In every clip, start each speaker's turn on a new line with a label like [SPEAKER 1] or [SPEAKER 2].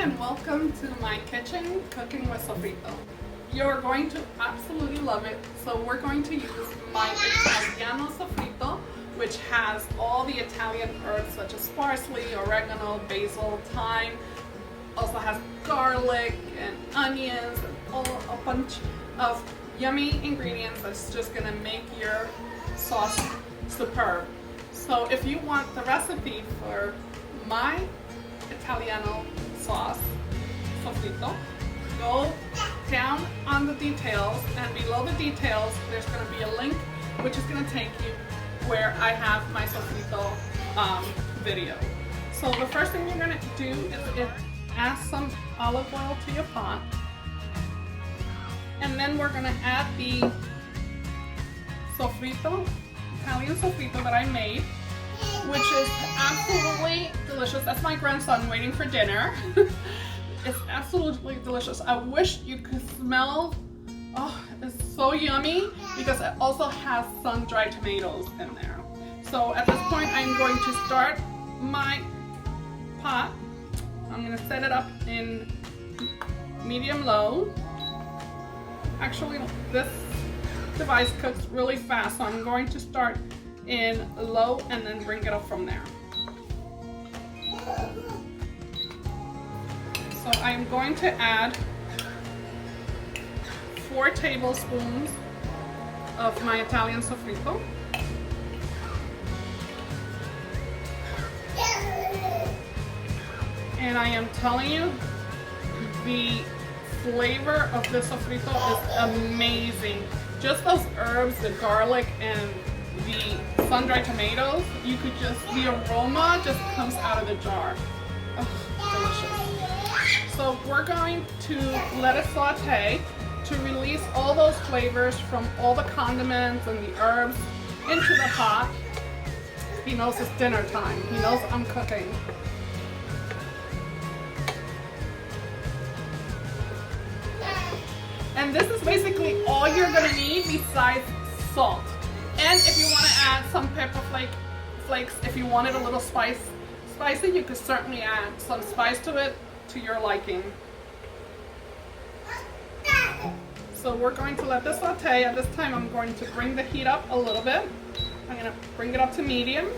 [SPEAKER 1] and welcome to my kitchen, Cooking with Sofrito. You're going to absolutely love it. So we're going to use my Italiano Sofrito, which has all the Italian herbs such as parsley, oregano, basil, thyme. Also has garlic and onions and a bunch of yummy ingredients that's just gonna make your sauce superb. So if you want the recipe for my Italiano sauce, Sofrito, go down on the details, and below the details there's going to be a link which is going to take you where I have my Sofrito video. So the first thing you're going to do is add some olive oil to your pot, and then we're going to add the Sofrito, Italian Sofrito that I made, which is absolutely delicious. That's my grandson waiting for dinner. It's absolutely delicious. I wish you could smell. Oh, it's so yummy because it also has sun-dried tomatoes in there. So at this point, I'm going to start my pot. I'm going to set it up in medium-low. Actually, this device cooks really fast, so I'm going to start in low and then bring it up from there. So I'm going to add 4 tablespoons of my Italian Sofrito. And I am telling you, the flavor of this Sofrito is amazing. Just those herbs, the garlic and the sun-dried tomatoes, you could just, the aroma just comes out of the jar. Oh, delicious. So we're going to let it saute to release all those flavors from all the condiments and the herbs into the pot. He knows it's dinner time. He knows I'm cooking. And this is basically all you're gonna need besides salt. And if you want to add some pepper flakes, if you want it a little spicy, you could certainly add some spice to it to your liking. So we're going to let this saute. At this time, I'm going to bring the heat up a little bit. I'm going to bring it up to medium.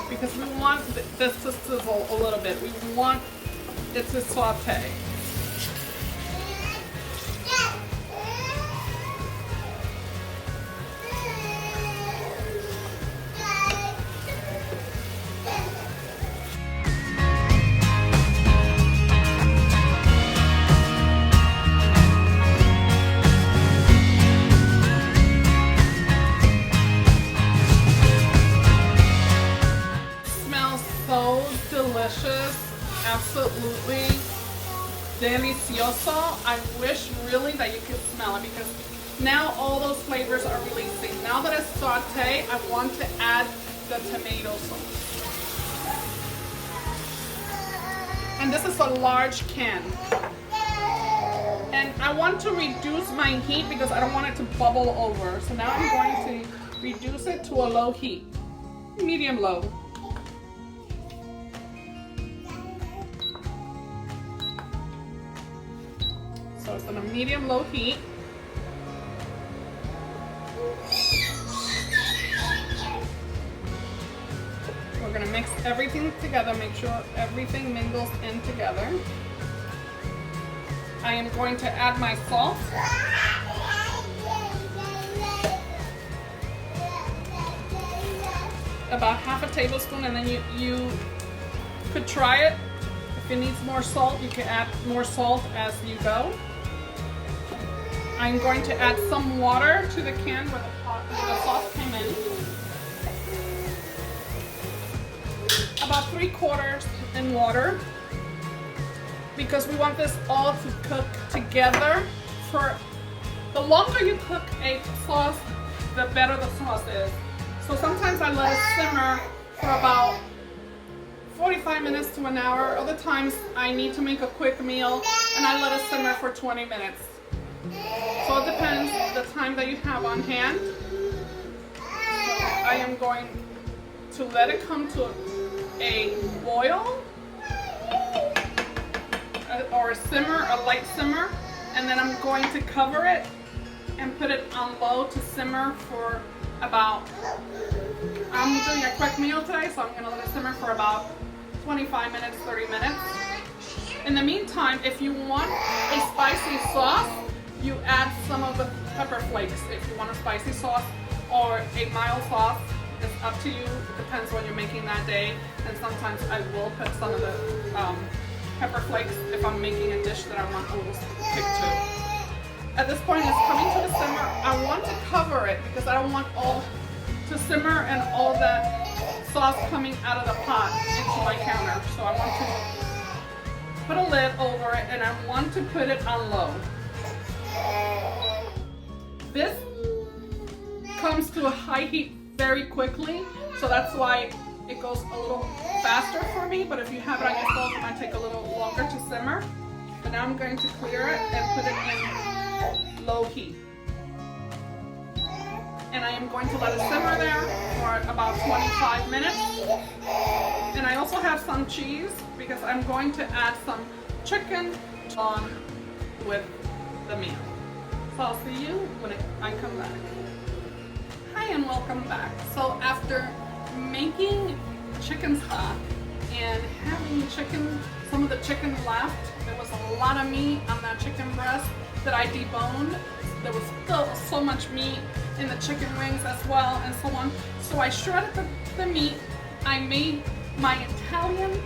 [SPEAKER 1] Because we want this to sizzle a little bit. We want it to saute. Delicious, absolutely delicioso. I wish really that you could smell it, because now all those flavors are releasing. Now that it's sauté, I want to add the tomato sauce. And this is a large can. And I want to reduce my heat because I don't want it to bubble over. So now I'm going to reduce it to a low heat, medium low. So it's on a medium-low heat. We're going to mix everything together, make sure everything mingles in together. I am going to add my salt. About half a tablespoon, and then you could try it. If it needs more salt, you can add more salt as you go. I'm going to add some water to the can where the sauce came in. About 3/4 in water, because we want this all to cook together. For the longer you cook a sauce, the better the sauce is. So sometimes I let it simmer for about 45 minutes to an hour. Other times I need to make a quick meal and I let it simmer for 20 minutes. So it depends the time that you have on hand. So I am going to let it come to a boil or a simmer, a light simmer, and then I'm going to cover it and put it on low to simmer for about, I'm doing a quick meal today, so I'm going to let it simmer for about 25 minutes, 30 minutes. In the meantime, if you want a spicy sauce, you add some of the pepper flakes. If you want a spicy sauce or a mild sauce, it's up to you. It depends what you're making that day. And sometimes I will put some of the pepper flakes if I'm making a dish that I want a little kick to. At this point, it's coming to the simmer. I want to cover it because I don't want all to simmer and all that sauce coming out of the pot into my counter. So I want to put a lid over it and I want to put it on low. This comes to a high heat very quickly, so that's why it goes a little faster for me, but if you have it on your stove, it might take a little longer to simmer. But now I'm going to clear it and put it in low heat. And I am going to let it simmer there for about 25 minutes. And I also have some cheese because I'm going to add some chicken on with the meal. So I'll see you when I come back. Hi and welcome back. So after making chicken stock and having some of the chicken left, there was a lot of meat on that chicken breast that I deboned. There was still so much meat in the chicken wings as well and so on. So I shredded the meat. I made my Italian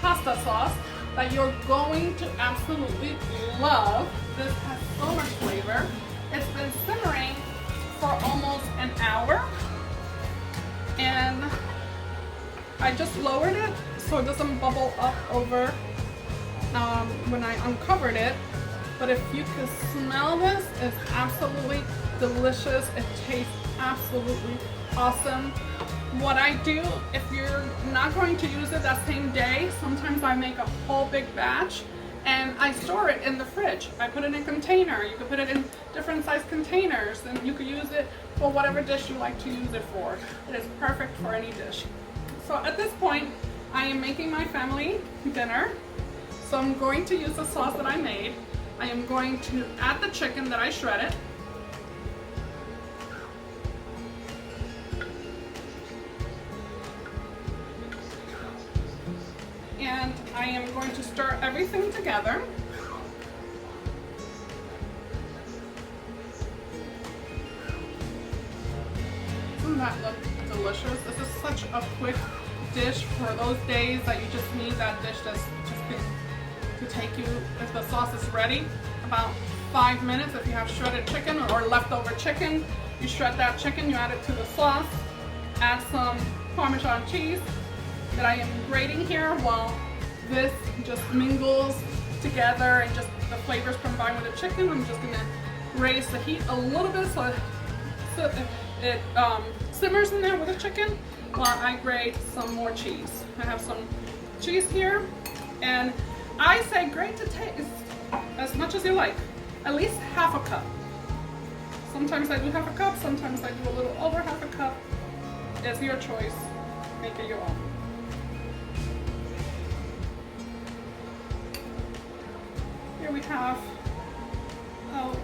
[SPEAKER 1] pasta sauce that you're going to absolutely love. This has so much flavor. It's been simmering for almost an hour and I just lowered it so it doesn't bubble up over when I uncovered it. But if you can smell this, it's absolutely delicious. It tastes absolutely awesome. What I do, if you're not going to use it that same day, sometimes I make a whole big batch and I store it in the fridge. I put it in a container. You can put it in different size containers and you can use it for whatever dish you like to use it for. It is perfect for any dish. So at this point, I am making my family dinner. So I'm going to use the sauce that I made. I am going to add the chicken that I shredded. And I am going to stir everything together. Doesn't that look delicious? This is such a quick dish for those days that you just need that dish that's just to take you, if the sauce is ready, about 5 minutes. If you have shredded chicken or leftover chicken, you shred that chicken, you add it to the sauce, add some Parmesan cheese that I am grating here while this just mingles together and just the flavors combine with the chicken. I'm just gonna raise the heat a little bit so it simmers in there with the chicken while I grate some more cheese. I have some cheese here and I say grate to taste as much as you like, at least half a cup. Sometimes I do half a cup, sometimes I do a little over half a cup. It's your choice, make it your own. Here we have, what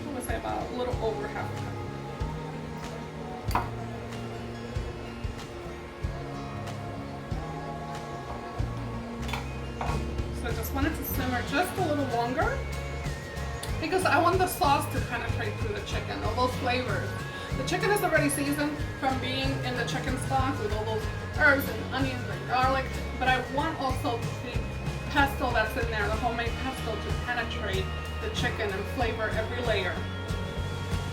[SPEAKER 1] would I say, about a little over half a cup. So I just want it to simmer just a little longer because I want the sauce to penetrate through the chicken, all those flavors. The chicken is already seasoned from being in the chicken stock with all those herbs and onions and garlic, but I want also the pesto that's in there, the homemade pesto, to penetrate the chicken and flavor every layer.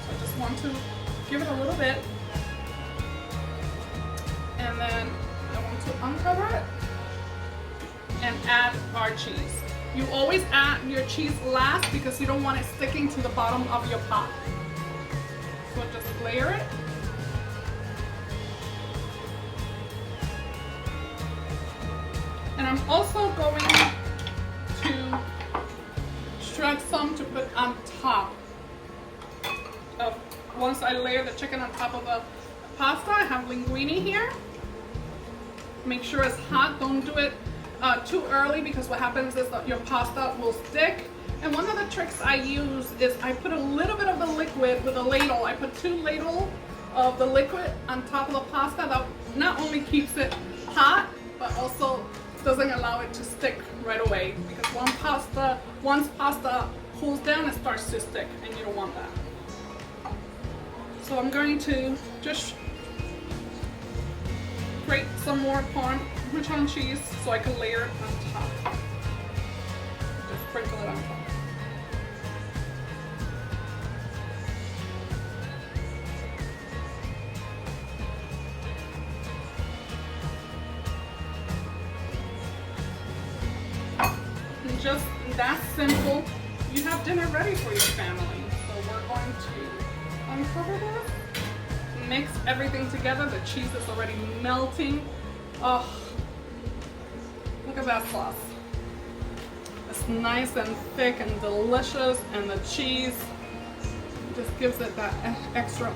[SPEAKER 1] So I just want to give it a little bit and then I want to uncover it and add our cheese. You always add your cheese last because you don't want it sticking to the bottom of your pot. So just layer it. And I'm also going to shred some to put on top of, once I layer the chicken on top of the pasta. I have linguine here. Make sure it's hot. Don't do it too early, because what happens is that your pasta will stick. And one of the tricks I use is I put a little bit of the liquid with a ladle. I put 2 ladles of the liquid on top of the pasta. That not only keeps it hot, but also doesn't allow it to stick right away. Because once pasta cools down, it starts to stick, and you don't want that. So I'm going to just grate some more Parmesan cheese so I can layer it on top. Just sprinkle it on top. And just that simple, you have dinner ready for your family. So we're going to uncover this. Mix everything together. The cheese is already melting. Oh, look at that sauce. It's nice and thick and delicious, and the cheese just gives it that extra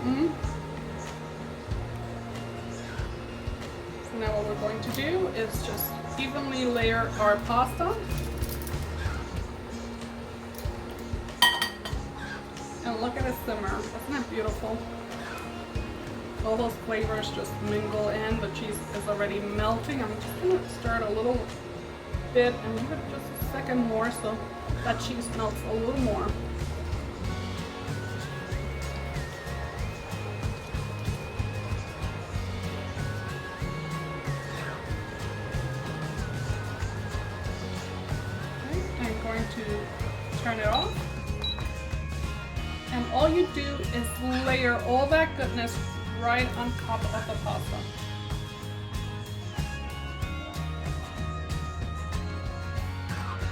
[SPEAKER 1] So now what we're going to do is just evenly layer our pasta. And look at it simmer. Isn't it beautiful? All those flavors just mingle in. The cheese is already melting. I'm just going to stir it a little bit and give it just a second more so that cheese melts a little more. Okay, I'm going to turn it off. And all you do is layer all that goodness right on top of the pasta.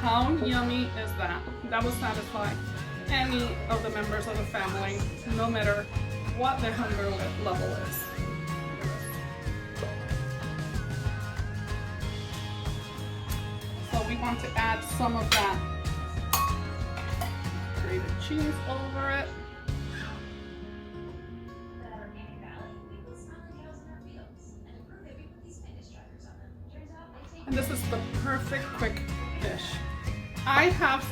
[SPEAKER 1] How yummy is that? That will satisfy any of the members of the family, no matter what their hunger level is. So we want to add some of that grated cheese over it. And this is the perfect quick dish.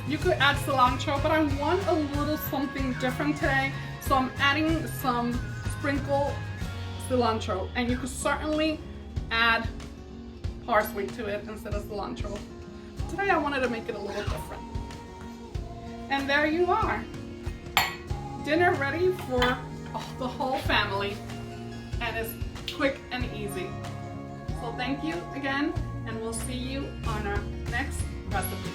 [SPEAKER 1] You could add cilantro, but I want a little something different today. So I'm adding some sprinkled cilantro, and you could certainly add parsley to it instead of cilantro. Today I wanted to make it a little different. And there you are. Dinner ready for the whole family, and it's quick and easy. So thank you again, and we'll see you on our next recipe.